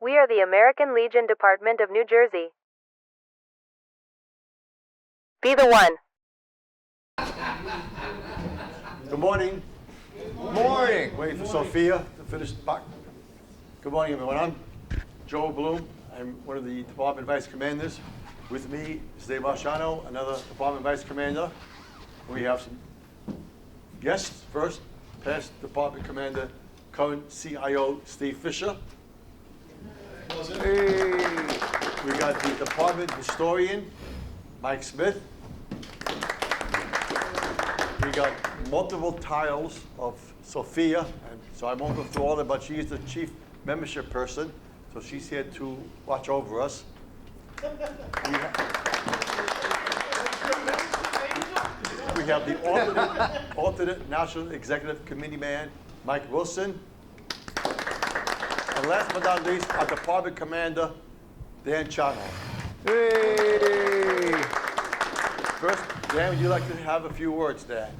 We are the American Legion Department of New Jersey. Be the one. Good morning. Good morning. Waiting for Sophia to finish the buck. Good morning, everyone. I'm Joe Bloom. I'm one of the Department Vice Commanders. With me is Dave Marciano, another Department Vice Commander. We have some guests. First, past Department Commander, current CIO Steve Fisher. Hey. We got the Department Historian, Mike Smith. We got multiple titles of Sophia, and so I won't go through all of them, but she is the chief membership person, so she's here to watch over us. We have the alternate National Executive Committee man, Mike Wilson. And last but not least, our Department Commander, Dan Chano. Hey! First, Dan, would you like to have a few words, Dan?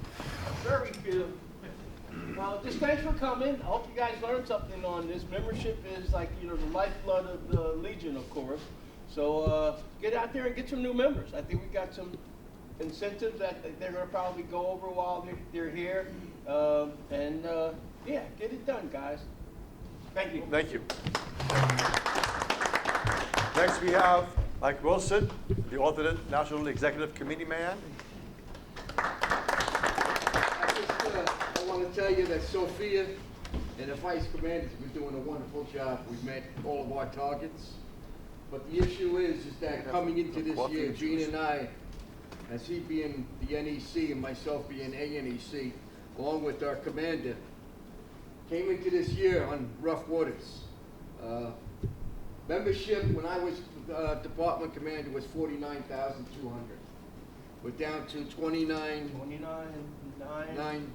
Very few. Well, just thanks for coming. I hope you guys learned something on this. Membership is like, the lifeblood of the Legion, of course. So get out there and get some new members. I think we got some incentives that they're going to probably go over while they're here. Yeah, get it done, guys. Thank you. Thank you. Next, we have Mike Wilson, the alternate National Executive Committee man. I want to tell you that Sophia and the Vice Commanders have been doing a wonderful job. We've met all of our targets. But the issue is that coming into this year, Gene and I, as he being the NEC and myself being ANEC, along with our commander, came into this year on rough waters. Membership, when I was department commander, was 49,200. We're down to 29. 9.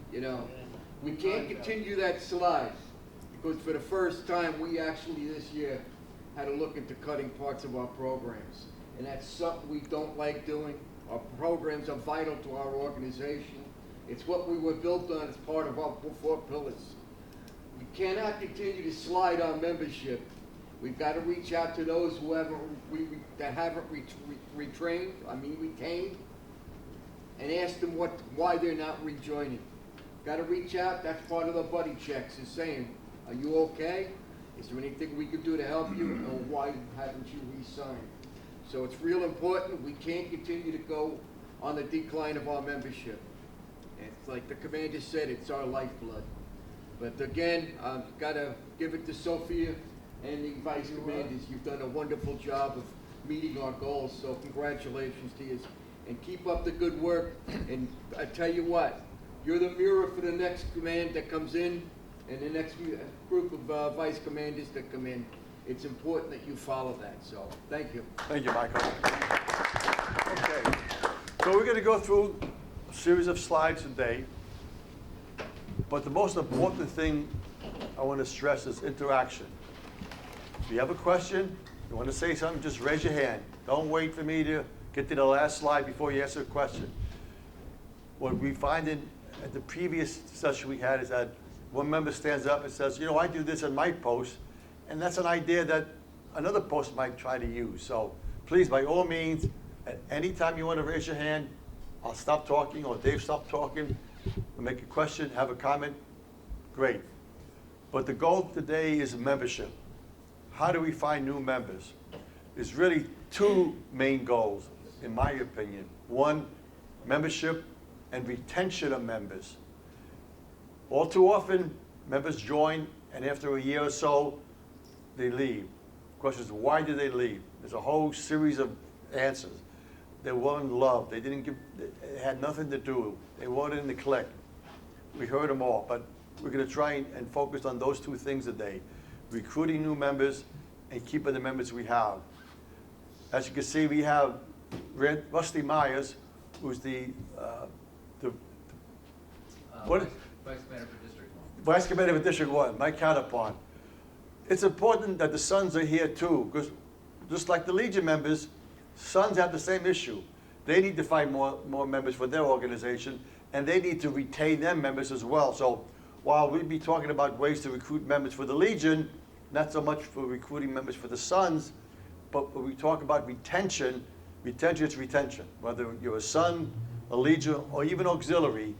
We can't continue that slide because for the first time, we actually this year had to look into cutting parts of our programs. And that's something we don't like doing. Our programs are vital to our organization. It's what we were built on as part of our 4 pillars. We cannot continue to slide our membership. We've got to reach out to those who haven't retained, and ask them why they're not rejoining. Got to reach out. That's part of the buddy checks, is saying, are you okay? Is there anything we could do to help you? Or why haven't you re-signed? So it's real important. We can't continue to go on the decline of our membership. And it's like the commander said, it's our lifeblood. But again, I've got to give it to Sophia and the vice commanders. You've done a wonderful job of meeting our goals. So congratulations to you. And keep up the good work. And I tell you what, you're the mirror for the next command that comes in and the next group of vice commanders that come in. It's important that you follow that. So thank you. Thank you, Michael. Okay, so we're going to go through a series of slides today. But the most important thing I want to stress is interaction. If you have a question, you want to say something, just raise your hand. Don't wait for me to get to the last slide before you answer a question. What we find at the previous session we had is that one member stands up and says, I do this in my post, and that's an idea that another post might try to use. So please, by all means, at any time you want to raise your hand, I'll stop talking, or Dave stop talking, make a question, have a comment, great. But the goal today is membership. How do we find new members? There's really 2 main goals, in my opinion. One, membership and retention of members. All too often, members join, and after a year or so, they leave. The question is, why did they leave? There's a whole series of answers. They weren't loved. They had nothing to do. They weren't in the clique. We heard them all, but we're going to try and focus on those 2 things today: recruiting new members and keeping the members we have. As you can see, we have Rusty Myers, who's the Vice Commander for District 1. Vice Commander for District 1, my counterpart. It's important that the Sons are here too, because just like the Legion members, Sons have the same issue. They need to find more members for their organization, and they need to retain their members as well. So while we'd be talking about ways to recruit members for the Legion, not so much for recruiting members for the Sons, but when we talk about retention, retention is retention. Whether you're a Son, a Legion, or even auxiliary,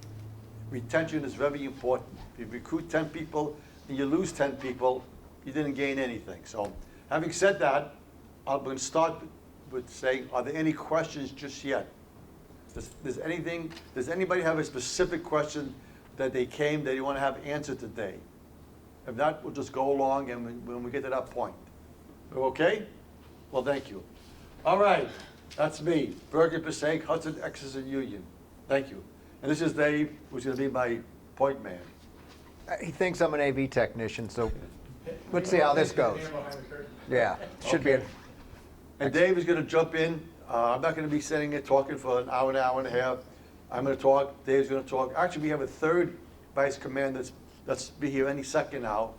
retention is very important. If you recruit 10 people and you lose 10 people, you didn't gain anything. So having said that, I'm going to start with saying, are there any questions just yet? Does anybody have a specific question that they came that you want to have answered today? If not, we'll just go along and when we get to that point. We're okay? Well, thank you. All right, that's me, Bergen, Passaic, Hudson, Exeter, and Union. Thank you. And this is Dave, who's going to be my point man. He thinks I'm an AV technician, so let's see how this goes. Yeah, should be. Okay. And Dave is going to jump in. I'm not going to be sitting here talking for an hour and a half. I'm going to talk. Dave's going to talk. Actually, we have a third vice commander that's be here any second now.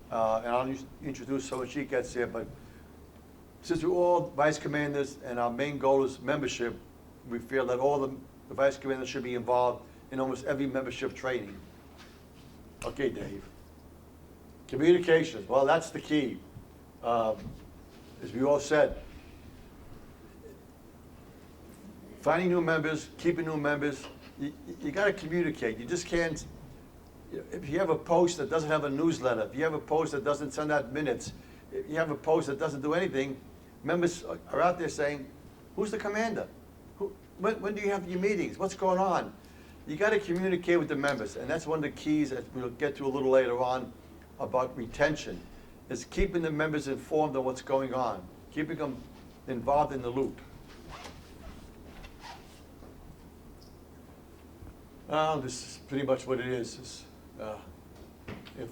And I'll introduce her when she gets here. But since we're all vice commanders and our main goal is membership, we feel that all the vice commanders should be involved in almost every membership training. Okay, Dave. Communications. Well, that's the key. As we all said, finding new members, keeping new members, you got to communicate. You just can't, if you have a post that doesn't have a newsletter, if you have a post that doesn't send out minutes, if you have a post that doesn't do anything, members are out there saying, who's the commander? When do you have your meetings? What's going on? You got to communicate with the members, and that's one of the keys that we'll get to a little later on about retention, is keeping the members informed of what's going on, keeping them involved in the loop. This is pretty much what it is. If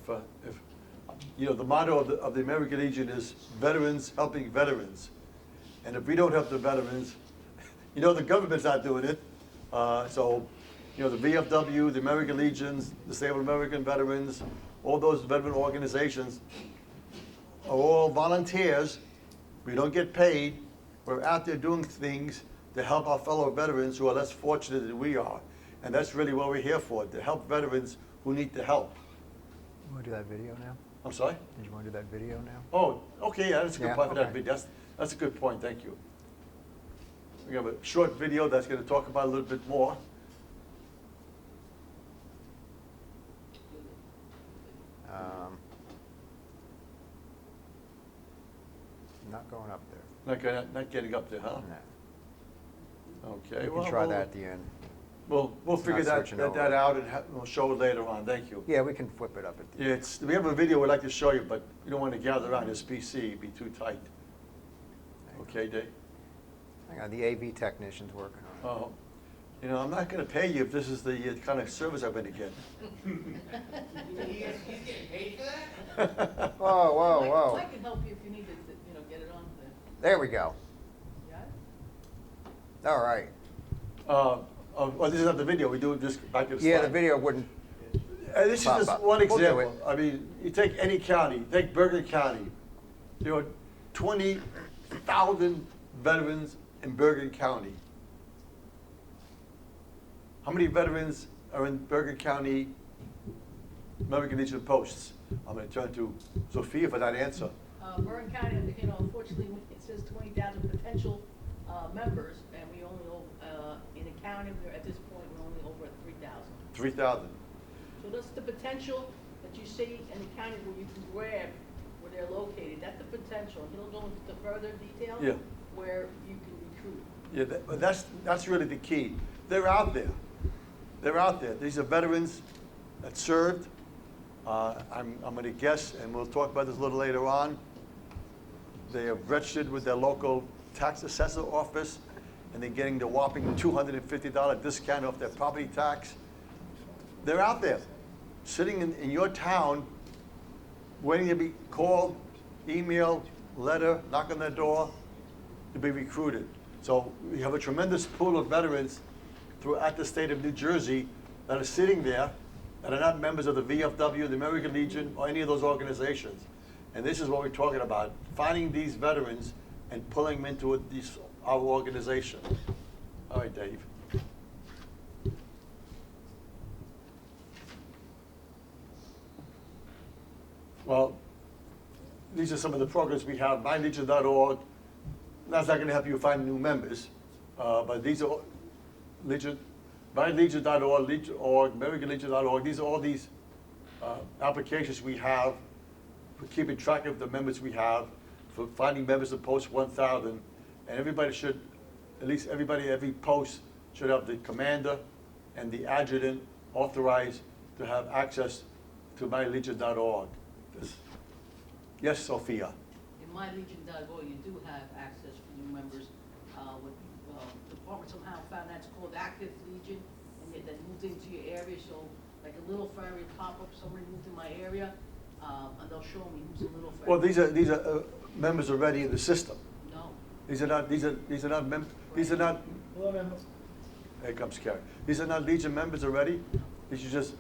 you know, the motto of the American Legion is veterans helping veterans, and if we don't help the veterans, you know, the government's not doing it. So, you know, the VFW, the American Legions, the Disabled American Veterans, all those veteran organizations are all volunteers. We don't get paid. We're out there doing things to help our fellow veterans who are less fortunate than we are. And that's really what we're here for, to help veterans who need the help. You want to do that video now? I'm sorry? Did you want to do that video now? Oh, okay, yeah, that's a good Yeah, point for that okay. video. That's a good point, thank you. We have a short video that's going to talk about a little bit more. Not going up there. Not getting up there, huh? No. Okay. You well, can try we'll- that at the end. We'll figure not that switching over. out and we'll show it later on, thank you. Yeah, we can flip it up at the Yeah, end. we have a video we'd like to show you, but we don't want to gather around this PC, it'd be too tight. Okay, Dave? Hang on, the AV technician's working on Oh, you know, I'm not going to pay you if this is the kind of service I'm going to get. He's getting paid for that? it. Whoa, whoa, I whoa. can help you if you need to, get it on There we go. there. All right. Well, this is not the video, we do it just back to the slide. Yeah, the video wouldn't, This is Pop just up. one We'll do example. it. I mean, you take any county, take Bergen County. There are 20,000 veterans in Bergen County. How many veterans are in Bergen County American Legion posts? I'm going to turn to Sophia for that answer. Bergen County, unfortunately, it says 20,000 potential members, and we only, in the county, at this point, we're only over 3,000. 3,000. So that's the potential that you see in the county where you can grab where they're located. That's the potential. He'll go into further detail. Yeah. Where you can recruit. Yeah, but that's really the key. They're out there. They're out there. These are veterans that served. I'm going to guess, and we'll talk about this a little later on. They are registered with their local tax assessor office, and they're getting the whopping $250 discount off their property tax. They're out there, sitting in your town, waiting to be called, email, letter, knock on their door, to be recruited. So we have a tremendous pool of veterans throughout the state of New Jersey that are sitting there, that are not members of the VFW, the American Legion, or any of those organizations. And this is what we're talking about, finding these veterans and pulling them into our organization. All right, Dave. Well, these are some of the programs we have, mylegion.org. That's not gonna help you find new members, but these are Legion, mylegion.org, Legion.org, AmericanLegion.org, these are all these applications we have for keeping track of the members we have, for finding members of Post 1000, and everybody should, at least everybody, every post should have the commander and the adjutant authorized to have access to mylegion.org. Yes, Sophia? In mylegion.org, you do have access for new members. What the department somehow found that's called Active Legion, and that moved into your area, so like a little ferry pop up, somebody moved in my area, and they'll show me who's a little ferry. Well, these are members already in the system. No. These are not here comes Carrie. These are not Legion members already? These are just,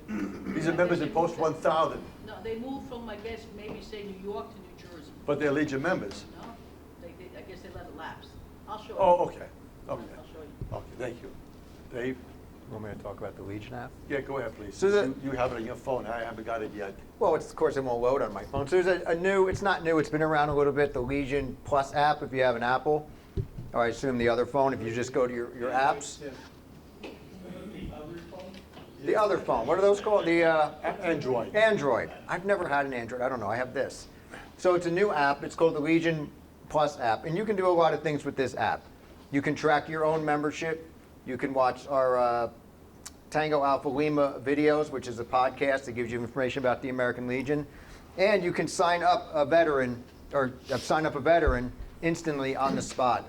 these are members in Post 1000, No, they moved from, I guess, maybe say New York to New Jersey. but they're Legion members. No, I guess they let it lapse. I'll show you. Oh, okay, okay, I'll show you. okay, thank you. Dave? Want me to talk about the Legion app? Yeah, go ahead, please. So the- You have it on your phone, I haven't got it yet. Well, it's, of course, it won't load on my phone. So there's a new, it's not new, it's been around a little bit, the Legion Plus app, if you have an Apple, or I assume the other phone, if you just go to your apps. The other phone, what are those called? The Android. Android. I've never had an Android, I don't know, I have this. So it's a new app, it's called the Legion Plus app, and you can do a lot of things with this app. You can track your own membership, you can watch our Tango Alpha Lima videos, which is a podcast that gives you information about the American Legion, and you can sign up a veteran, or sign up a veteran instantly on the spot.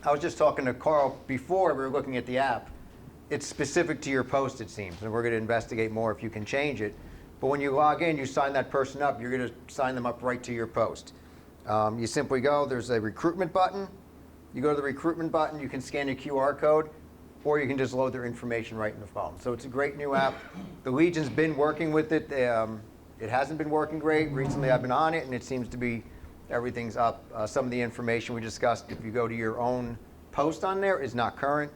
I was just talking to Carl before we were looking at the app. It's specific to your post, it seems, and we're going to investigate more if you can change it. But when you log in, you sign that person up, you're going to sign them up right to your post. You simply go, there's a recruitment button. You go to the recruitment button, you can scan your QR code, or you can just load their information right in the phone. So it's a great new app. The Legion's been working with it. It hasn't been working great. Recently I've been on it, and it seems to be, everything's up. Some of the information we discussed, if you go to your own post on there, is not current.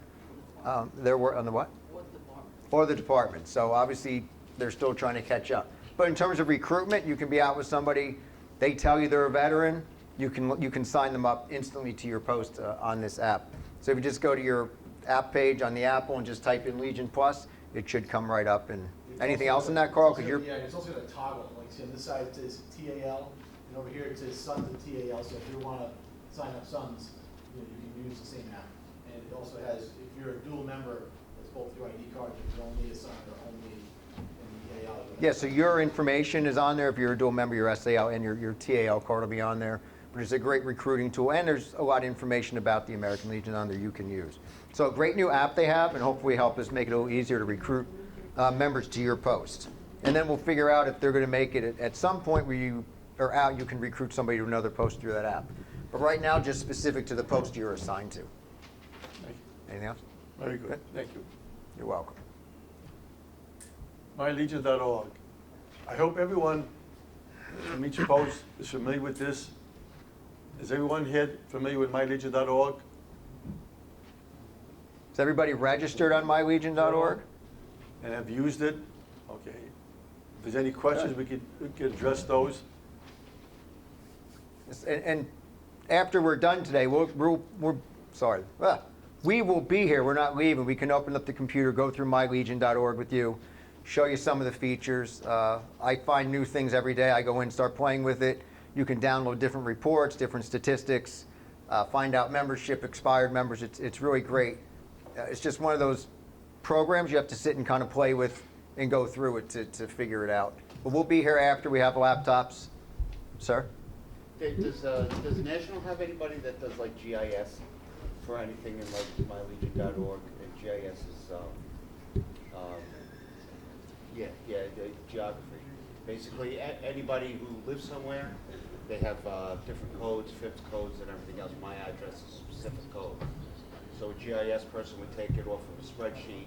There were on the what? What department? Or the department. So obviously, they're still trying to catch up. But in terms of recruitment, you can be out with somebody, they tell you they're a veteran, you can sign them up instantly to your post on this app. So if you just go to your app page on the Apple and just type in Legion Plus, it should come right up. And anything else in that, Carl? Because you're Yeah, it's also got a toggle. Like, see, on this side it says TAL, and over here it says Sons and TAL. So if you want to sign up Sons, you can use the same app. And it also has, if you're a dual member, it's both your ID cards. If you're only a Son or only in TAL. yeah, so your information is on there. If you're a dual member, your SAL and your TAL card will be on there. But it's a great recruiting tool, and there's a lot of information about the American Legion on there you can use. So a great new app they have, and hopefully help us make it a little easier to recruit members to your post. And then we'll figure out if they're going to make it at some point where you are out, you can recruit somebody to another post through that app. But right now, just specific to the post you're assigned to. Anything else? Very good, thank you. You're welcome. mylegion.org. I hope everyone from each post is familiar with this. Is everyone here familiar with mylegion.org? Is everybody registered on mylegion.org? And have used it? Okay. If there's any questions, we could address those. And after we're done today, we will be here. We're not leaving. We can open up the computer, go through mylegion.org with you, show you some of the features. I find new things every day. I go in and start playing with it. You can download different reports, different statistics, find out membership, expired members. It's really great. It's just one of those programs you have to sit and kind of play with and go through it to figure it out. But we'll be here after we have laptops. Sir? Does National have anybody that does like GIS for anything in like mylegion.org? And GIS is, the geography. Basically, anybody who lives somewhere, they have different codes, FIPS codes and everything else. My address is a specific code. So a GIS person would take it off of a spreadsheet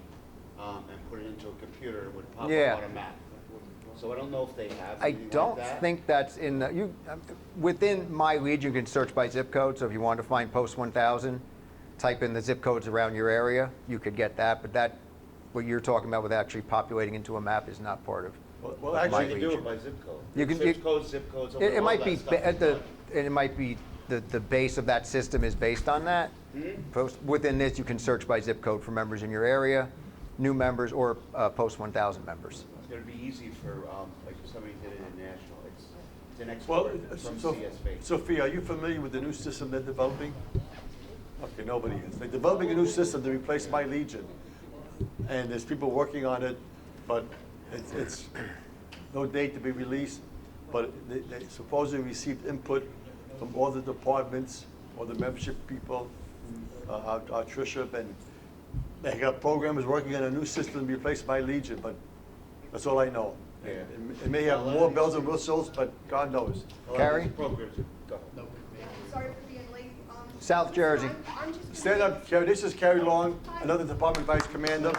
and put it into a computer. It would pop Yeah. up on a map. So I don't know if they have I anything don't like that. think that's in the, within My Legion, you can search by zip code. So if you want to find Post 1000, type in the zip codes around your area, you could get that. But that, what you're talking about with actually populating into a map is not part of Well, You actually, can do it by zip code. You can- Zip codes, It all might that be, stuff at is the, done. and it might be, the base of that system is based on that. Within this, you can search by zip code for members in your area, new members, or post 1,000 members. It's gonna be easy for, like if somebody did it in National, it's an well, export from so, CSV. Sophia, are you familiar with the new system they're developing? Okay, nobody is. They're developing a new system to replace My Legion. And there's people working on it, but it's no date to be released. But they supposedly received input from all the departments, all the membership people, our Tricia, and they got programmers working on a new system to replace My Legion, but that's all I know. Yeah. It may have more bells and whistles, but God knows. A lot of Carrie? these programs are- go ahead. Sorry for being late. South Jersey. I'm just. Stand up, Carrie. This is Carrie Long, another department vice commander.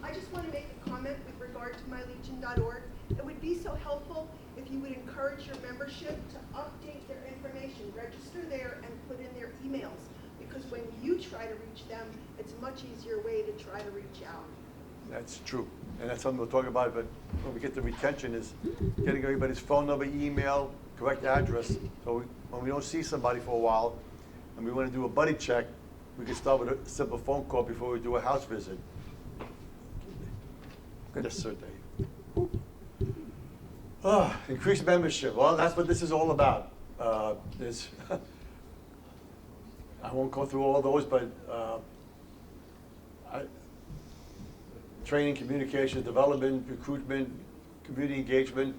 I just want to make a comment with regard to mylegion.org. It would be so helpful if you would encourage your membership to update their information, register there, and put in their emails. Because when you try to reach them, it's a much easier way to try to reach out. That's true, and that's something we'll talk about, but when we get to retention is getting everybody's phone number, email, correct address. So when we don't see somebody for a while, and we want to do a buddy check, we can start with a simple phone call before we do a house visit. Yes, sir, Dave. Increased membership, well, that's what this is all about. There's, I won't go through all those, but training, communication, development, recruitment, community engagement.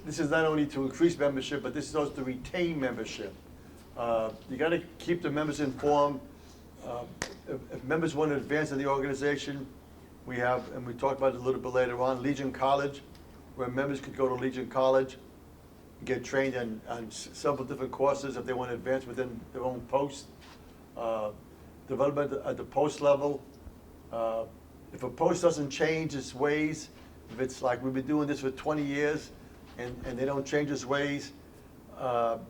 This is not only to increase membership, but this is also to retain membership. You got to keep the members informed. If members want to advance in the organization, we have, and we talked about it a little bit later on, Legion College, where members could go to Legion College, get trained on several different courses if they want to advance within their own post. Development at the post level. If a post doesn't change its ways, if it's like we've been doing this for 20 years and they don't change its ways,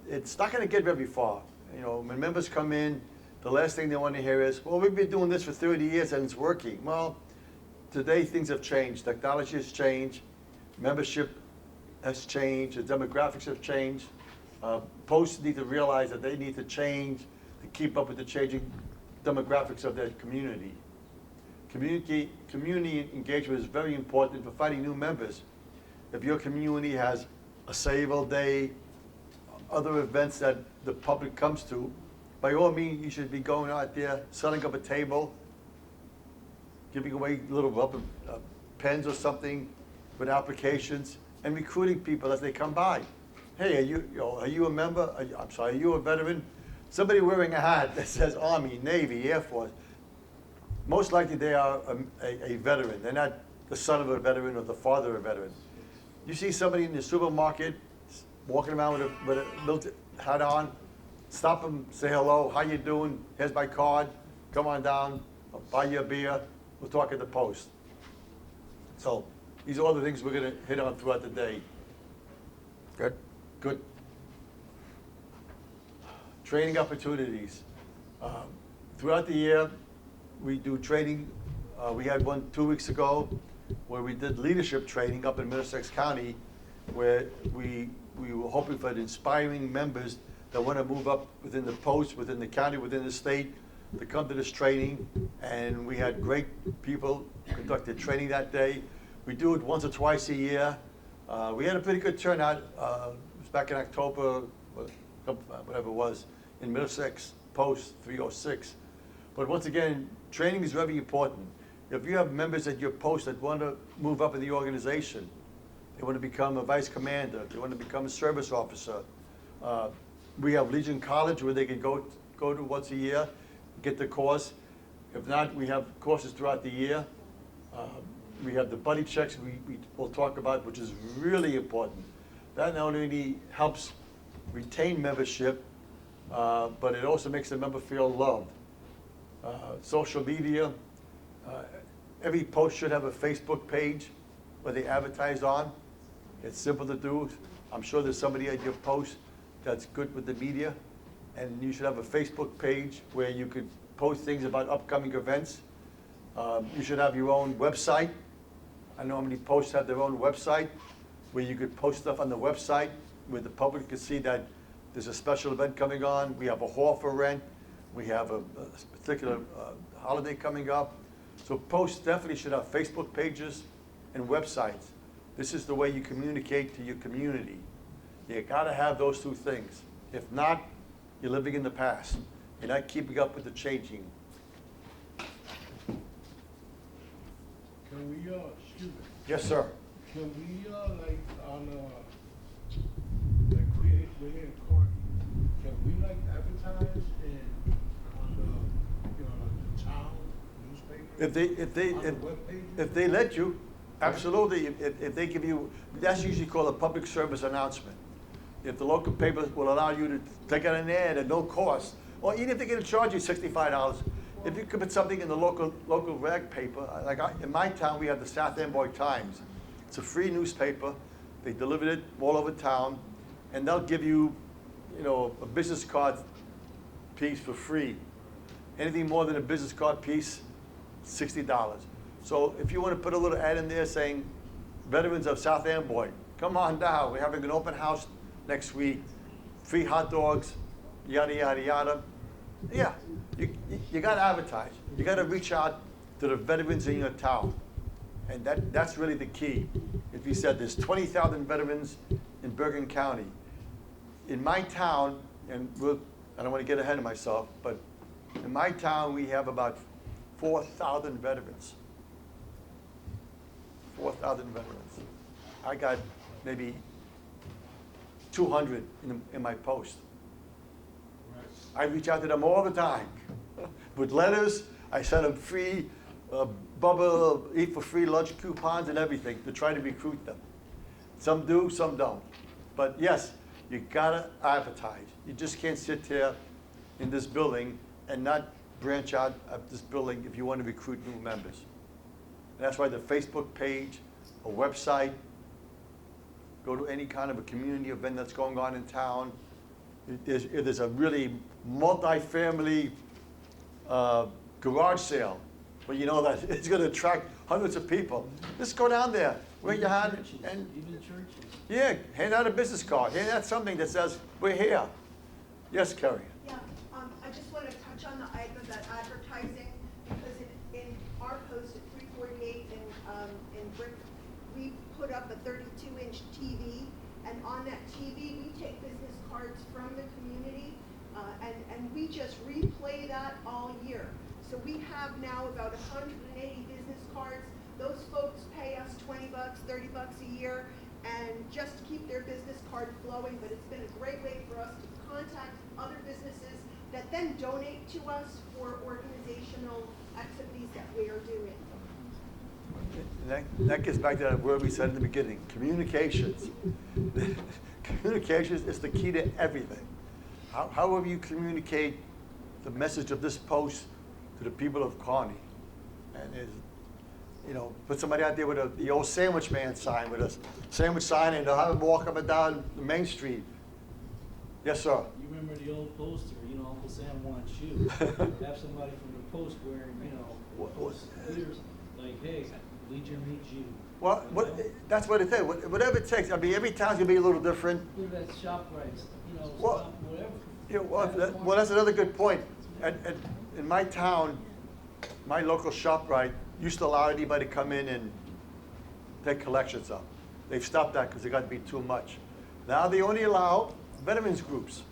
it's not going to get very far. You know, when members come in, the last thing they want to hear is, well, we've been doing this for 30 years and it's working. Well, today things have changed. Technology has changed. Membership has changed. The demographics have changed. Posts need to realize that they need to change to keep up with the changing demographics of their community. Community engagement is very important for finding new members. If your community has a Save-All Day, other events that the public comes to, by all means, you should be going out there, setting up a table, giving away little rubber pens or something with applications, and recruiting people as they come by. Hey, are you a member? Are you a veteran? Somebody wearing a hat that says Army, Navy, Air Force. Most likely they are a veteran. They're not the son of a veteran or the father of a veteran. You see somebody in the supermarket walking around with a military hat on, stop them, say hello, how you doing? Here's my card, come on down, I'll buy you a beer, we'll talk at the post. So these are all the things we're gonna hit on throughout the day. Good. Good. Training opportunities. Throughout the year, we do training. We had one 2 weeks ago where we did leadership training up in Middlesex County, where we were hoping for inspiring members that want to move up within the post, within the county, within the state, to come to this training. And we had great people conducted training that day. We do it once or twice a year. We had a pretty good turnout. It was back in October, whatever it was, in Middlesex Post 306. But once again, training is very important. If you have members at your post that want to move up in the organization, they want to become a vice commander, they want to become a service officer, we have Legion College where they can go to once a year, get the course. If not, we have courses throughout the year. We have the buddy checks we will talk about, which is really important. That not only helps retain membership, but it also makes the member feel loved. Social media, every post should have a Facebook page where they advertise on. It's simple to do. I'm sure there's somebody at your post that's good with the media, and you should have a Facebook page where you could post things about upcoming events. You should have your own website I know many posts have their own website, where you could post stuff on the website, where the public could see that there's a special event coming on, we have a hall for rent, we have a particular holiday coming up. So posts definitely should have Facebook pages and websites. This is the way you communicate to your community. You gotta have those two things. If not, you're living in the past. You're not keeping up with the changing. Can we, excuse me, Yes, sir. can we, like, on, like, we're here in Cork, can we, like, advertise in, on the, you know, the town newspaper? On the webpage? If they let you, absolutely. If they give you, that's usually called a public service announcement. If the local paper will allow you to take out an ad at no cost, or even if they're gonna charge you $65, if you could put something in the local rag paper, in my town, we have the South Amboy Times. It's a free newspaper. They delivered it all over town, and they'll give you, you know, a business card piece for free. Anything more than a business card piece, $60. So if you want to put a little ad in there saying, veterans of South Amboy, come on down. We're having an open house next week, free hot dogs, yada, yada, yada. Yeah, you got to advertise. You got to reach out to the veterans in your town. And that's really the key. If you said there's 20,000 veterans in Bergen County, in my town, and I don't want to get ahead of myself, but in my town, we have about 4,000 veterans. 4,000 veterans. I got maybe 200 in my post. I reach out to them all the time with letters. I send them free Bubba Eat for Free lunch coupons and everything to try to recruit them. Some do, some don't. But yes, you gotta advertise. You just can't sit there in this building and not branch out of this building if you want to recruit new members. And that's why the Facebook page, a website, go to any kind of a community event that's going on in town. If there's a really multi-family garage sale, but you know that it's going to attract hundreds of people. Just go down there, wear your hat, and Even churches. yeah, hand out a business card. Hand out something that says, we're here. Yes, Kerry? Yeah, I just want to touch on the item of that advertising, because in our post at 348 in Brick, we put up a 32-inch TV, and on that TV, we take business cards from the community, and we just replay that all year. So we have now about 180 business cards. Those folks pay us $20, $30 a year, and just to keep their business card flowing, but it's been a great way for us to contact other businesses that then donate to us for organizational activities that we are doing. And that gets back to that word we said in the beginning, communications. Communications is the key to everything. However you communicate the message of this post to the people of Kearney, and you know, put somebody out there with the old sandwich man sign, with a sandwich sign, and they'll have them walk up and down the main street. Yes, sir. You remember the old poster, you know, Uncle Sam wants you. Have somebody from the post wearing, you know, leaders, like, hey, Legion needs you. Well, that's what it is. Whatever it takes. I mean, every town's gonna be a little different. Live at ShopRite, you know, Well, stop, whatever. Yeah, well, that's another good point. In my town, my local ShopRite used to allow anybody to come in and take collections up. They've stopped that because it got to be too much. Now they only allow veterans groups.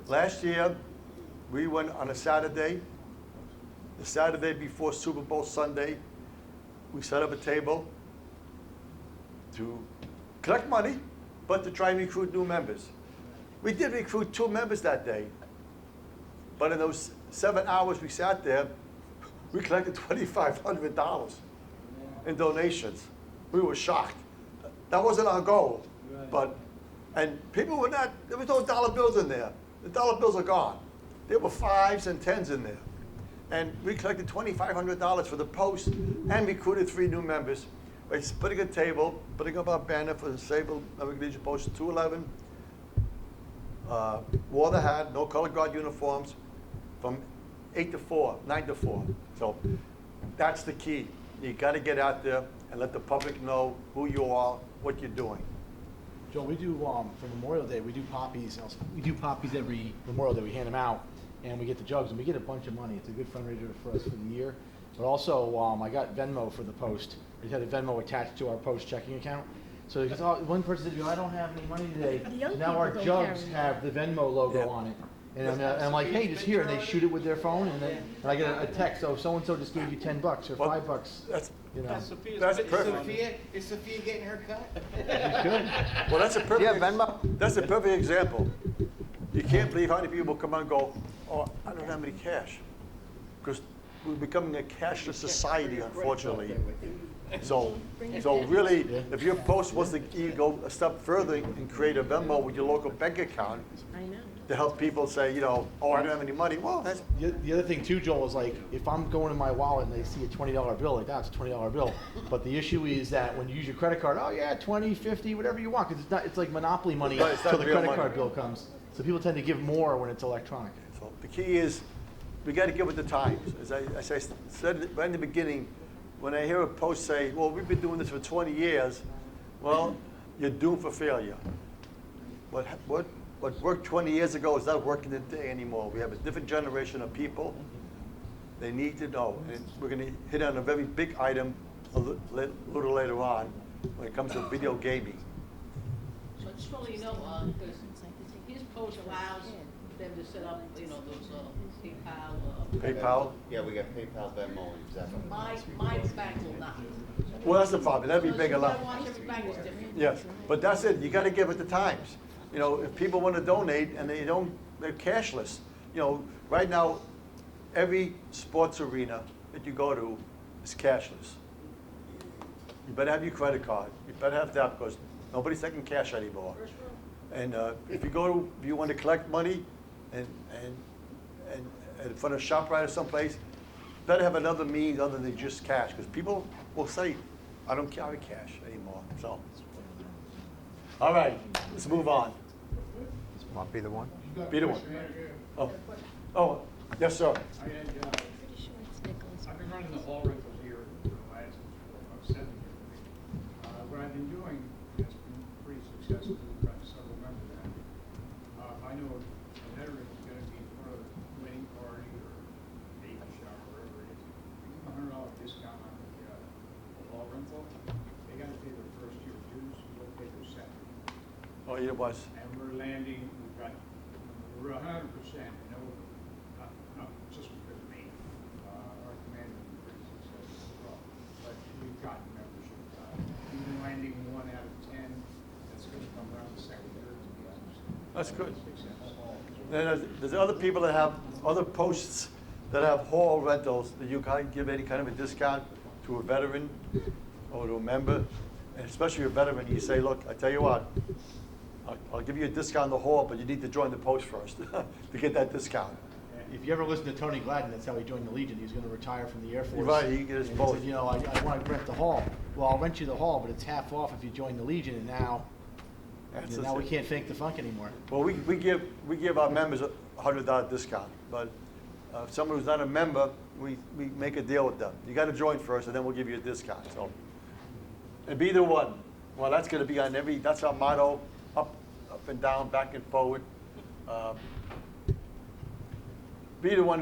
Last year, we went on a Saturday, the Saturday before Super Bowl Sunday. We set up a table to collect money, but to try and recruit new members. We did recruit 2 members that day, but in those 7 hours we sat there, we collected $2,500 in donations. We were shocked. That wasn't our goal, but, and people were not, there was no dollar bills in there. The dollar bills are gone. There were 5s and 10s in there. And we collected $2,500 for the post and recruited 3 new members. By putting a table, putting up our banner for the Sable American Legion Post 211, wore the hat, no color guard uniforms, from 8 to 4, 9 to 4. So that's the key. You got to get out there and let the public know who you are, what you're doing. Joe, we do, for Memorial Day, we do poppies. We do poppies every Memorial Day. We hand them out, and we get the jugs, and we get a bunch of money. It's a good fundraiser for us for the year. But also, I got Venmo for the Post. We had a Venmo attached to our Post checking account. So because one person said, I don't have any money today. Now our jugs have the Venmo logo on it. And I'm like, hey, just here, and they shoot it with their phone, and I get a text, oh, so-and-so just gave you $10 or $5. That's, You know, that's Is perfect. Sophia getting her cut? Well, that's a perfect. Yeah, Venmo. That's a perfect example. You can't believe how many people come out and go, oh, I don't have any cash. Because we're becoming a cashless society, unfortunately. So really, if your post was to you go a step further and create a Venmo with your local bank account to help people say, oh, I don't have any money. Well, that's the other thing too, Joel, is like, if I'm going in my wallet and they see a $20 bill, like, that's a $20 bill. But the issue is that when you use your credit card, oh yeah, 20, 50, whatever you want, because it's like monopoly money Right, it's not until the real credit money. card bill comes. So people tend to give more when it's electronic. So the key is, we got to get with the times. As I said right in the beginning, when I hear a post say, well, we've been doing this for 20 years, well, you're doomed for failure. What worked 20 years ago is not working today anymore. We have a different generation of people. They need to know. And we're going to hit on a very big item a little later on when it comes to video gaming. So I just want to let you know, because his post allows them to set up, those PayPal. PayPal? Yeah, we got PayPal, Venmo, and Zelle. My bank will not. Well, that's the problem. That'd be big enough. I watch every bank is different. Yes, but that's it. You got to give it the times. If people want to donate and they're cashless. Right now, every sports arena that you go to is cashless. You better have your credit card. You better have that because nobody's taking cash anymore. And if you want to collect money and in front of ShopRite or someplace, better have another means other than just cash because people will say, I don't carry cash anymore. So, all right, let's move on. Want to be the one? Be the one. Oh, yes, sir. I've been running the hall rentals here for the last about 7 years. What I've been doing has been pretty successful. We've got several members of that. I know a veteran is going to be in front of a wedding party or baby shower, wherever it is. We give them a $100 discount on the hall rental. They got to pay their first year dues, so they'll pay their second. Oh, it was. And we're landing, we're 100%, not just because of me. Our commander has been pretty successful as well. But we've gotten membership. We've been landing 1 out of 10. That's going to come around the second, third, to be honest. That's good. Success. Then there's other people that have other posts that have hall rentals that you can't give any kind of a discount to a veteran or to a member. And especially a veteran, you say, look, I tell you what, I'll give you a discount on the hall, but you need to join the post first to get that discount. If you ever listen to Tony Gladden, that's how he joined the Legion. He was going to retire from the Air Force. You're right, he gets And both. He said, I want to rent the hall. Well, I'll rent you the hall, but it's half off if you join the Legion. And now, now we can't fake the funk anymore. Well, we give our members a $100 discount, but if someone who's not a member, we make a deal with them. You got to join first, and then we'll give you a discount. So, and be the one. Well, that's going to be on that's our motto, up and down, back and forward. Be the one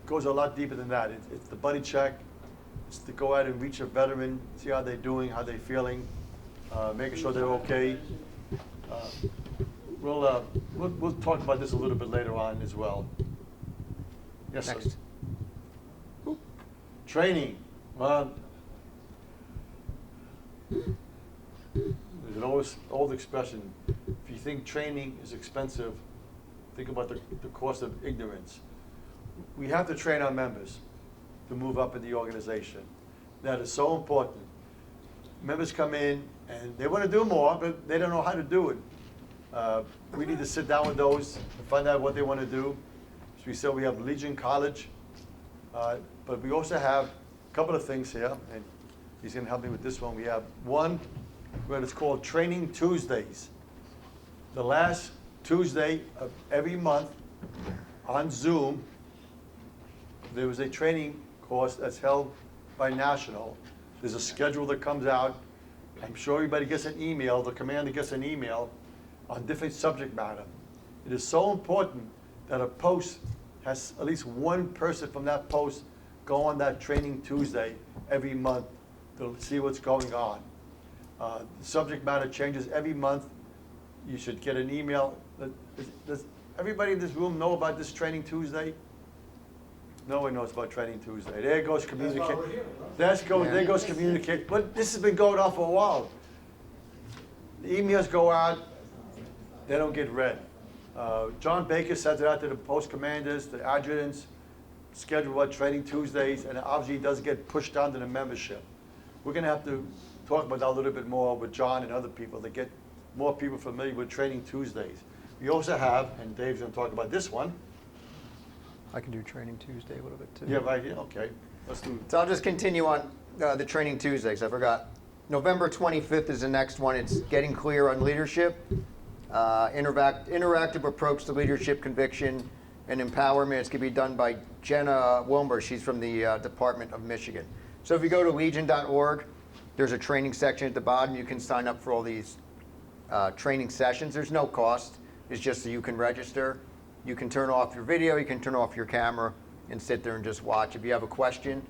goes a lot deeper than that. It's the buddy check. It's to go out and reach a veteran, see how they're doing, how they're feeling, making sure they're okay. We'll talk about this a little bit later on as well. Yes, Next. sir. Training. There's an old expression. If you think training is expensive, think about the cost of ignorance. We have to train our members to move up in the organization. That is so important. Members come in and they want to do more, but they don't know how to do it. We need to sit down with those and find out what they want to do. As we said, we have Legion College, but we also have a couple of things here, and he's going to help me with this one. We have one where it's called Training Tuesdays. The last Tuesday of every month on Zoom, there was a training course that's held by National. There's a schedule that comes out. I'm sure everybody gets an email, the commander gets an email on different subject matter. It is so important that a post has at least one person from that post go on that Training Tuesday every month to see what's going on. The subject matter changes every month. You should get an email. Does everybody in this room know about this Training Tuesday? No one knows about Training Tuesday. There goes communicate. There goes communicate. But this has been going on for a while. The emails go out, they don't get read. John Baker sends it out to the post commanders, the adjutants, schedule what Training Tuesdays, and it obviously does get pushed down to the membership. We're going to have to talk about that a little bit more with John and other people to get more people familiar with Training Tuesdays. We also have, and Dave's going to talk about this one. I can do Training Tuesday a little bit too. Yeah, right here. Okay, let's do. So I'll just continue on the Training Tuesdays. I forgot. November 25th is the next one. It's Getting Clear on Leadership. Interactive approach to leadership, conviction, and empowerment. It's going to be done by Jenna Wilmer. She's from the Department of Michigan. So if you go to legion.org, there's a training section at the bottom. You can sign up for all these training sessions. There's no cost. It's just so you can register. You can turn off your video. You can turn off your camera and sit there and just watch. If you have a question,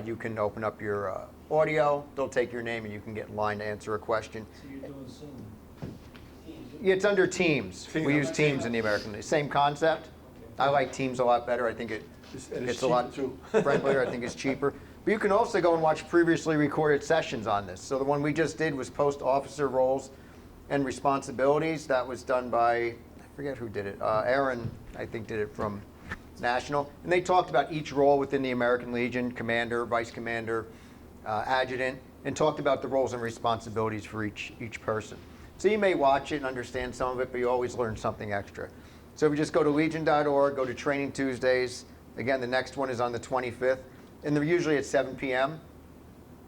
you can open up your audio. They'll take your name and you can get in line to answer a question. So you're doing Zoom? Yeah, it's under Teams. We use Teams in the American Legion. Same concept. I like Teams a lot better. I think it's a lot friendlier. I think it's cheaper. But you can also go and watch previously recorded sessions on this. So the one we just did was Post Officer Roles and Responsibilities. That was done by, I forget who did it. Aaron, I think, did it from National. And they talked about each role within the American Legion, commander, vice commander, adjutant, and talked about the roles and responsibilities for each person. So you may watch it and understand some of it, but you always learn something extra. So if you just go to legion.org, go to Training Tuesdays. Again, the next one is on the 25th, and they're usually at 7 p.m.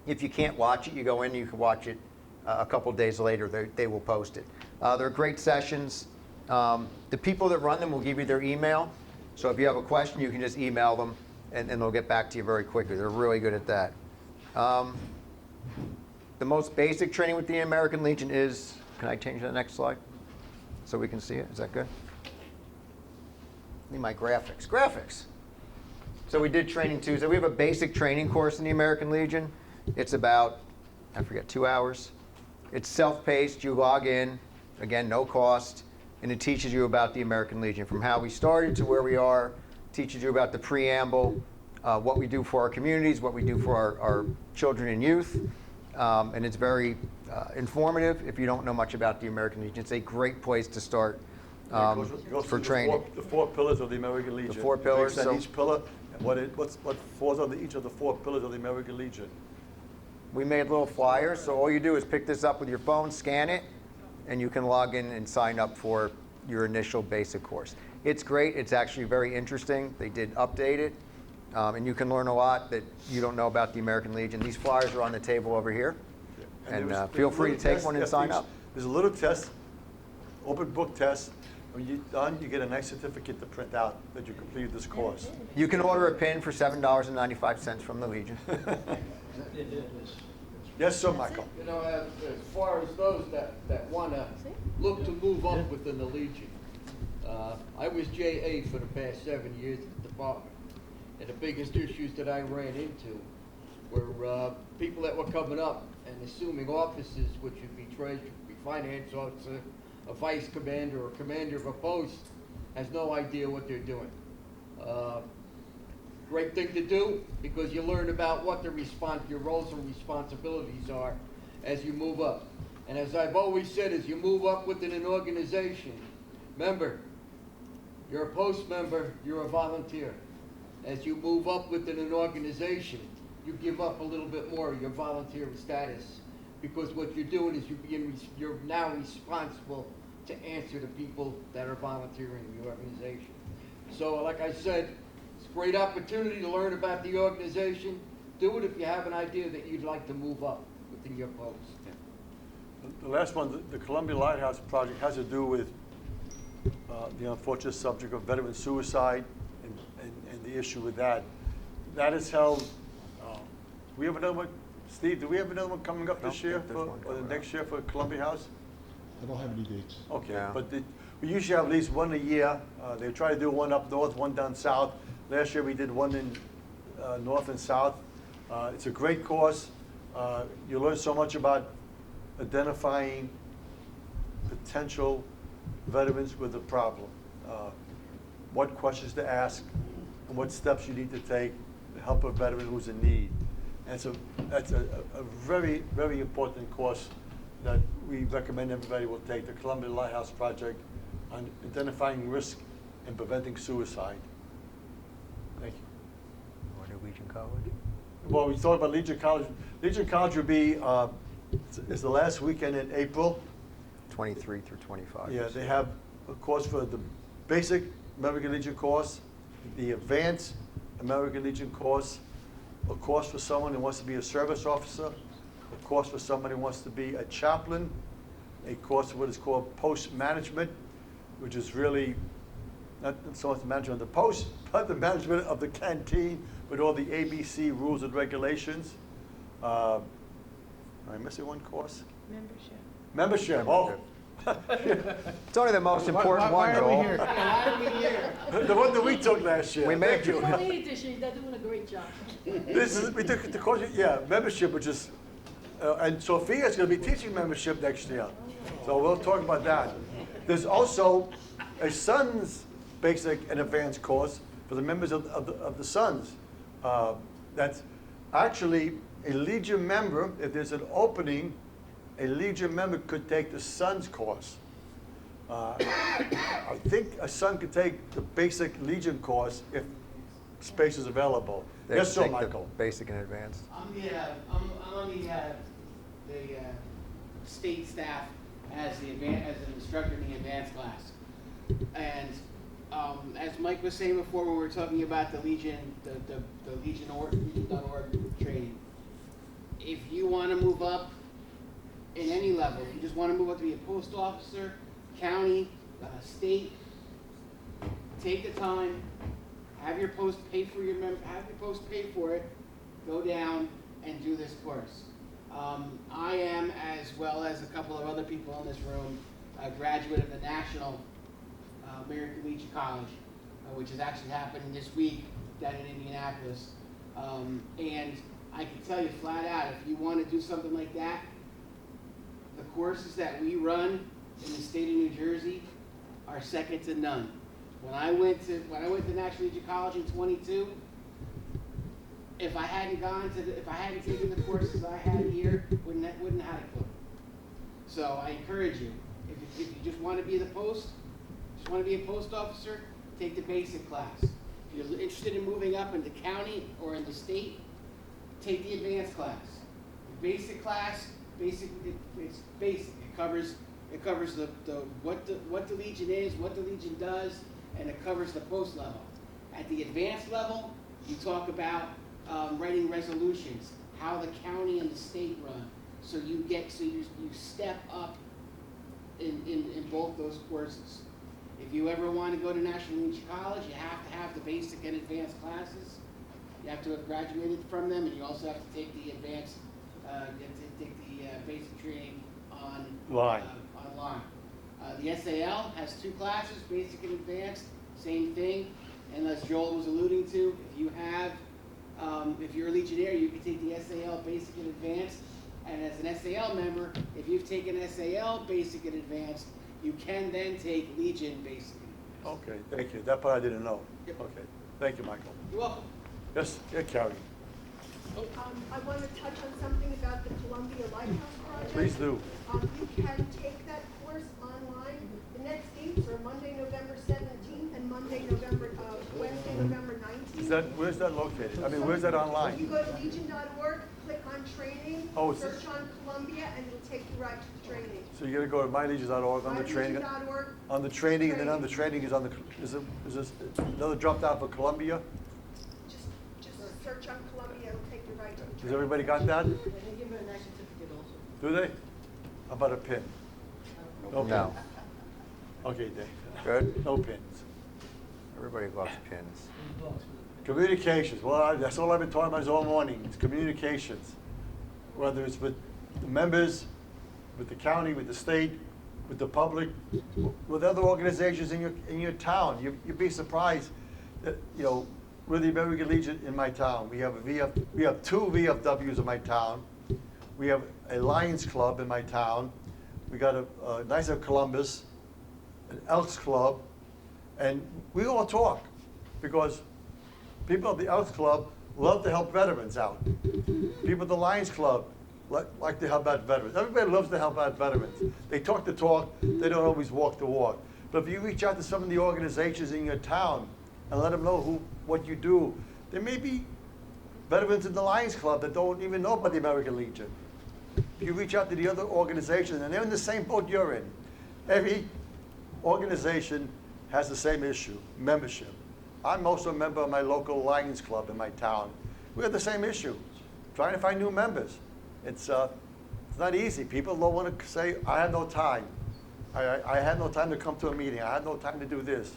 If you can't watch it, you go in, you can watch it a couple days later. They will post it. They're great sessions. The people that run them will give you their email. So if you have a question, you can just email them, and they'll get back to you very quickly. They're really good at that. The most basic training with the American Legion is, can I change to the next slide so we can see it? Is that good? Need my graphics. Graphics. So we did Training Tuesday. We have a basic training course in the American Legion. It's about, I forget, 2 hours. It's self-paced. You log in. Again, no cost. And it teaches you about the American Legion, from how we started to where we are. Teaches you about the preamble, what we do for our communities, what we do for our children and youth. And it's very informative if you don't know much about the American Legion. It's a great place to start Goes for through training. The four pillars of the American Legion. The 4 pillars. Breaks down each pillar, and what falls under each of the 4 pillars of the American Legion. We made little flyers, so all you do is pick this up with your phone, scan it, and you can log in and sign up for your initial basic course. It's great. It's actually very interesting. They did update it, and you can learn a lot that you don't know about the American Legion. These flyers are on the table over here, and feel free to take one and sign up. There's a little test, open book test. When you're done, you get a nice certificate to print out that you completed this course. You can order a pin for $7.95 from the Legion. Yes, sir, Michael. You know, as far as those that want to look to move up within the Legion, I was JA for the past 7 years at the department. And the biggest issues that I ran into were people that were coming up and assuming offices, which would be treasurer, be finance officer, a vice commander, or commander of a post, has no idea what they're doing. Great thing to do, because you learn about what your roles and responsibilities are as you move up. And as I've always said, as you move up within an organization, remember, you're a post member, you're a volunteer. As you move up within an organization, you give up a little bit more of your volunteer status, because what you're doing is you're now responsible to answer to people that are volunteering in the organization. So like I said, it's a great opportunity to learn about the organization. Do it if you have an idea that you'd like to move up within your post. The last one, the Columbia Lighthouse Project, has to do with the unfortunate subject of veteran suicide and the issue with that. That is held we have another one? Steve, do we have another one coming up this No, year, there's for- one or the coming next year for Columbia House? I don't have any dates. Okay, Yeah. but we usually have at least one a year. They try to do one up north, one down south. Last year, we did one in north and south. It's a great course. You learn so much about identifying potential veterans with a problem, what questions to ask, and what steps you need to take to help a veteran who's in need. And that's a very, very important course that we recommend everybody will take, the Columbia Lighthouse Project on identifying risk and preventing suicide. Thank you. Or New Legion College? Well, we thought about Legion College. Legion College would be, is the last weekend in April. 23 through 25. Yeah, they have a course for the basic American Legion course, the advanced American Legion course, a course for someone who wants to be a service officer, a course for someone who wants to be a chaplain, a course for what is called post-management, which is really not so much the management of the post, but the management of the canteen with all the ABC rules and regulations. Am I missing one course? Membership, oh. It's only the most important one, Why are we Joel. here? Why are we here? The one that we took last year. We made Thank you. You don't need this year, they're doing a great job. We took the course, yeah, membership, which is, and Sophia's gonna be teaching membership next year. So we'll talk about that. There's also a Sons basic and advanced course for the members of the Sons. That's actually a Legion member, if there's an opening, a Legion member could take the Sons course. I think a son could take the basic Legion course if space is available. They Yes, sir, take the Michael. Basic and advanced. I'm on the state staff as as an instructor in the advanced class. And as Mike was saying before, when we were talking about the Legion, the Legion.org training, if you want to move up in any level, if you just want to move up to be a post officer, county, state, take the time, have your post pay for it, go down and do this course. I am, as well as a couple of other people in this room, a graduate of the National American Legion College, which is actually happening this week down in Indianapolis. And I can tell you flat out, if you want to do something like that, the courses that we run in the state of New Jersey are second to none. When I went to National Legion College in 22, if I hadn't taken the courses I had here, wouldn't have had a clue. So I encourage you, if you just want to be a post officer, take the basic class. If you're interested in moving up in the county or in the state, take the advanced class. The basic class, it's basic. It covers what the Legion is, what the Legion does, and it covers the post level. At the advanced level, you talk about writing resolutions, how the county and the state run. So you step up in both those courses. If you ever want to go to National Legion College, you have to have the basic and advanced classes. You have to have graduated from them, and you also have to take the advanced, basic training online. The SAL has two classes, basic and advanced, same thing. And as Joel was alluding to, if you're a Legionnaire, you can take the SAL basic and advanced. And as an SAL member, if you've taken SAL basic and advanced, you can then take Legion basic and advanced. Okay, thank you. That part I didn't know. Yep. Okay, thank you, Michael. You're welcome. Yes, yeah, Carrie, I want to touch on something about the Columbia Lighthouse Project. please do. You can take that course online. The next dates are Monday, November 17th and Wednesday, November 19th. Where's that located? I mean, where's that You online? go to legion.org, click on training, Oh, it's- search on Columbia, and it'll take you right to the training. So you gotta go to mylegions.org on the training, mylegion.org. on the training, and then on the training is is this another drop down for Columbia? Just search on Columbia, it'll take you right to the training. Has everybody got that? And they give her a nice certificate also. Do they? How about a pin? No. No. pin? Okay, Dave. Good? No pins. Everybody loves pins. $10 for the Communications, well, that's all I've been talking about all morning, is communications. Whether it's with the members, with the county, with the state, with the public, with other organizations in your town. You'd be surprised that, you know, we're the American Legion in my town. We have two VFWs in my town. We have a Lions Club in my town. We got a Knights of Columbus, an Elks Club, and we all talk because people at the Elks Club love to help veterans out. People at the Lions Club like to help out veterans. Everybody loves to help out veterans. They talk the talk, they don't always walk the walk. But if you reach out to some of the organizations in your town and let them know what you do, there may be veterans in the Lions Club that don't even know about the American Legion. If you reach out to the other organizations, and they're in the same boat you're in. Every organization has the same issue, membership. I'm also a member of my local Lions Club in my town. We have the same issue, trying to find new members. It's not easy. People don't want to say, I had no time. I had no time to come to a meeting. I had no time to do this.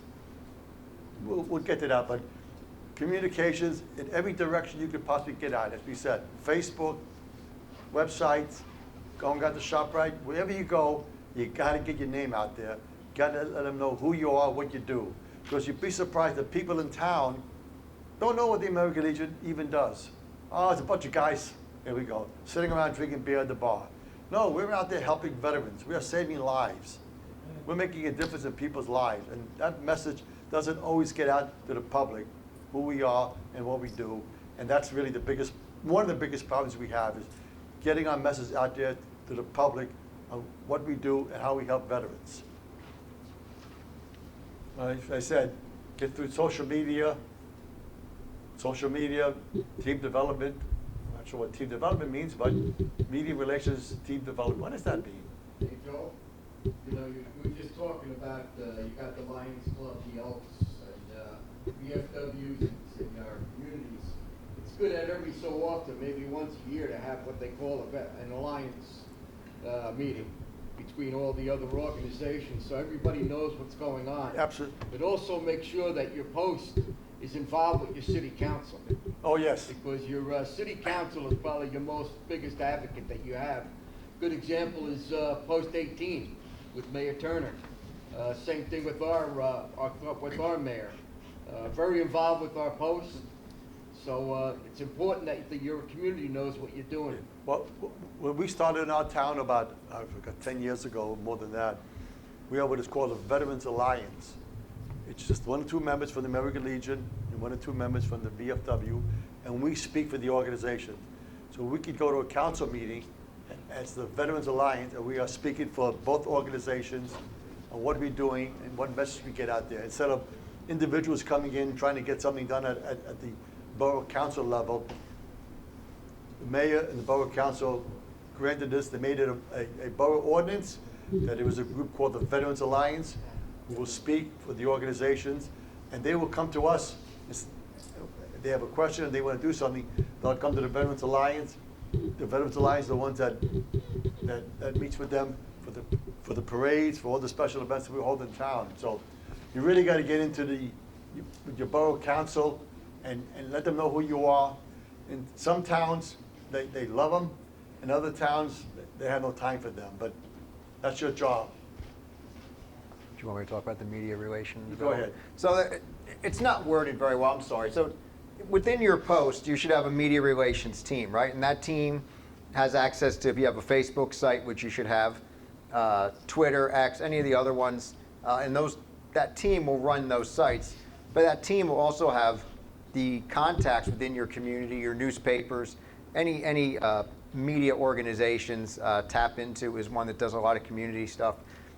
We'll get to that, but communications in every direction you could possibly get out, as we said, Facebook, websites, going out to ShopRite, wherever you go, you gotta get your name out there. Gotta let them know who you are, what you do. Because you'd be surprised that people in town don't know what the American Legion even does. Oh, it's a bunch of guys, here we go, sitting around drinking beer at the bar. No, we're out there helping veterans. We are saving lives. We're making a difference in people's lives. And that message doesn't always get out to the public, who we are and what we do. And that's really one of the biggest problems we have is getting our message out there to the public on what we do and how we help veterans. As I said, get through social media, team development. I'm not sure what team development means, but media relations, team development. What does that mean? Hey, Joe, you know, we were just talking about, you got the Lions Club, the Elks, and VFWs in our communities. It's good that every so often, maybe once a year, to have what they call an alliance meeting between all the other organizations, so everybody knows what's going on. Absolutely. But also make sure that your post is involved with your city council. Oh, yes. Because your city council is probably your biggest advocate that you have. Good example is Post 18 with Mayor Turner. Same thing with our mayor. Very involved with our posts. So it's important that your community knows what you're doing. Well, when we started in our town about 10 years ago, more than that, we have what is called a Veterans Alliance. It's just 1 or 2 members from the American Legion and 1 or 2 members from the VFW, and we speak for the organization. So we could go to a council meeting as the Veterans Alliance, and we are speaking for both organizations on what we're doing and what message we get out there. Instead of individuals coming in trying to get something done at the borough council level, the mayor and the borough council granted this. They made it a borough ordinance that it was a group called the Veterans Alliance who will speak for the organizations, and they will come to us. If they have a question and they want to do something, they'll come to the Veterans Alliance. The Veterans Alliance are the ones that meets with them for the parades, for all the special events that we hold in town. So you really got to get into with your borough council and let them know who you are. In some towns, they love them. In other towns, they have no time for them. But that's your job. Do you want me to talk about the media relations? Go ahead. So it's not worded very well, I'm sorry. So within your post, you should have a media relations team, right? And that team has access to, if you have a Facebook site, which you should have, Twitter, X, any of the other ones, and that team will run those sites. But that team will also have the contacts within your community, your newspapers, any media organizations. Tap Into is one that does a lot of community stuff.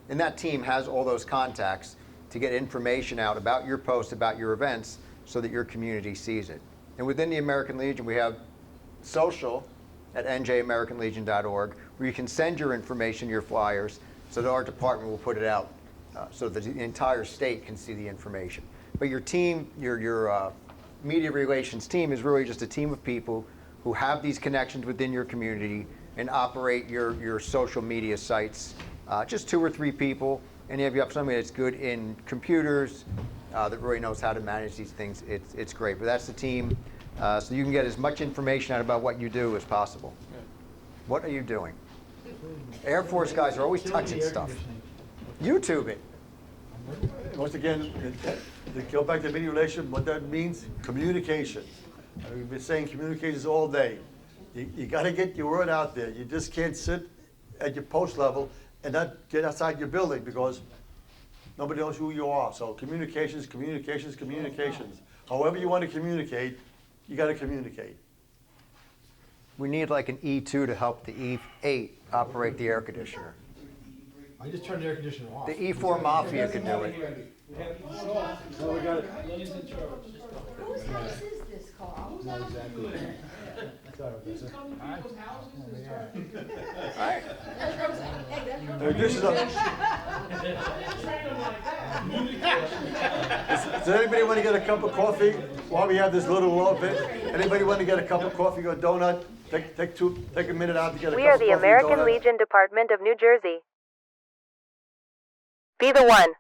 And that team has all those contacts to get information out about your post, about your events, so that your community sees it. And within the American Legion, we have social at njamericanlegion.org, where you can send your information, your flyers, so that our department will put it out so that the entire state can see the information. But your team, your media relations team is really just a team of people who have these connections within your community and operate your social media sites. Just 2 or 3 people and if you have somebody that's good in computers, that really knows how to manage these things, it's great. But that's the team, so you can get as much information out about what you do as possible. What are you doing? Air Force guys are always touching stuff. YouTube it. Once again, to go back to media relation, what that means, communication. We've been saying communications all day. You got to get your word out there. You just can't sit at your post level and not get outside your building because nobody knows who you are. So communications, communications, communications. However you want to communicate, you got to communicate. We need like an E2 to help the E8 operate the air conditioner. I just turned the air conditioner off. The E4 Mafia can do it. Lenny's in charge. Whose house is this, Carl? Not exactly. Sorry about He's that. coming to people's houses and starting. This is Does anybody want to get a cup of coffee while we have this little bit? Anybody want to get a cup of coffee or donut? Take a minute out to get a We cup are of coffee the or American donut. Legion Department of New Jersey. Be the one.